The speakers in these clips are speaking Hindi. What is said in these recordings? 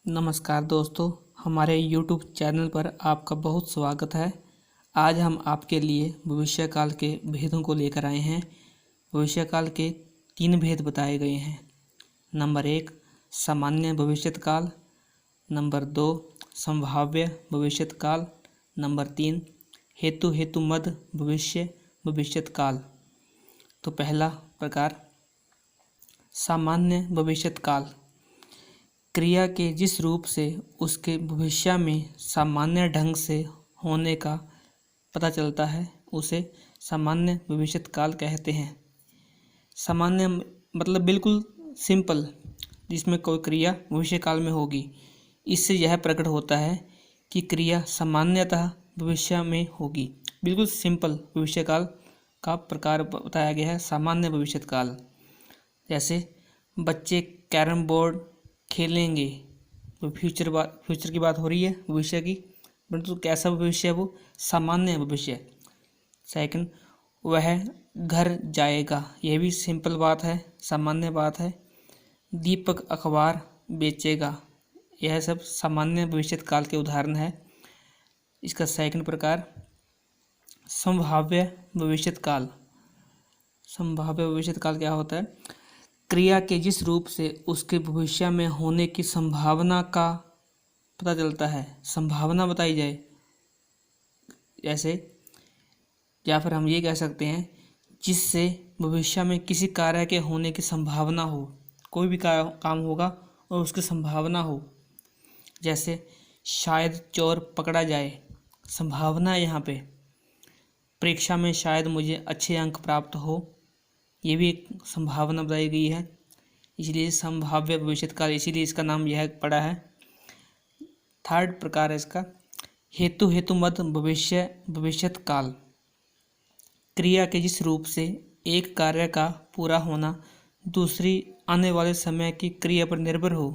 नमस्कार दोस्तों, हमारे YouTube चैनल पर आपका बहुत स्वागत है। आज हम आपके लिए भविष्यकाल के भेदों को लेकर आए हैं। भविष्यकाल के 3 भेद बताए गए हैं। नंबर 1 सामान्य भविष्यकाल, नंबर 2 संभाव्य भविष्यकाल, नंबर 3 हेतुमद भविष्यकाल। तो पहला प्रकार सामान्य भविष्यकाल। क्रिया के जिस रूप से उसके भविष्य में सामान्य ढंग से होने का पता चलता है उसे सामान्य भविष्यकाल कहते हैं। सामान्य मतलब बिल्कुल सिंपल, जिसमें कोई क्रिया भविष्यकाल में होगी। इससे यह प्रकट होता है कि क्रिया सामान्यतः भविष्य में होगी। बिल्कुल सिंपल भविष्यकाल का प्रकार बताया गया है, सामान्य भविष्यकाल। जैसे बच्चे कैरम बोर्ड खेलेंगे, तो फ्यूचर की बात हो रही है, भविष्य की, परंतु कैसा भविष्य है वो? सामान्य भविष्य। सेकंड, वह घर जाएगा, यह भी सिंपल बात है, सामान्य बात है। दीपक अखबार बेचेगा, यह सब सामान्य भविष्यकाल के उदाहरण है। इसका सेकंड प्रकार संभाव्य भविष्यकाल। संभाव्य भविष्यकाल क्या होता है? क्रिया के जिस रूप से उसके भविष्य में होने की संभावना का पता चलता है, संभावना बताई जाए। जैसे या फिर हम ये कह सकते हैं जिससे भविष्य में किसी कार्य के होने की संभावना हो, कोई भी काम होगा और उसकी संभावना हो। जैसे शायद चोर पकड़ा जाए, संभावना है यहाँ पे। परीक्षा में शायद मुझे अच्छे अंक प्राप्त हो, ये भी एक संभावना बताई गई है, इसलिए संभाव्य भविष्यकाल, इसीलिए इसका नाम यह पड़ा है। थर्ड प्रकार है इसका हेतुमद भविष्यकाल। क्रिया के जिस रूप से एक कार्य का पूरा होना दूसरी आने वाले समय की क्रिया पर निर्भर हो।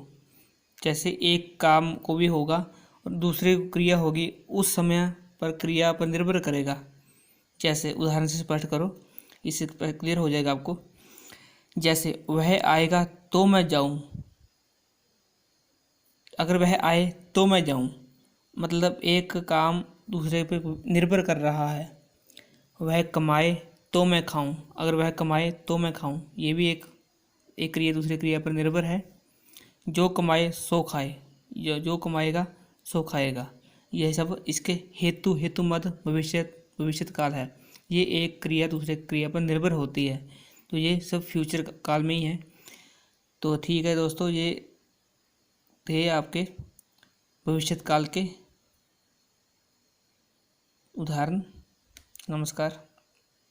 जैसे एक काम को भी होगा और दूसरी क्रिया होगी, उस समय पर क्रिया पर निर्भर करेगा। जैसे उदाहरण से स्पष्ट करो, इससे क्लियर हो जाएगा आपको। जैसे वह आएगा तो मैं जाऊं, अगर वह आए तो मैं जाऊं, मतलब एक काम दूसरे पे निर्भर कर रहा है। वह कमाए तो मैं खाऊं, अगर वह कमाए तो मैं खाऊं, ये भी एक क्रिया दूसरी क्रिया पर निर्भर है। जो कमाए सो खाए, जो कमाएगा सो खाएगा, यह सब इसके हेतुमद भविष्यकाल है। ये एक क्रिया दूसरे क्रिया पर निर्भर होती है, तो ये सब फ्यूचर काल में ही है। तो ठीक है दोस्तों, ये थे आपके भविष्यकाल के उदाहरण। नमस्कार।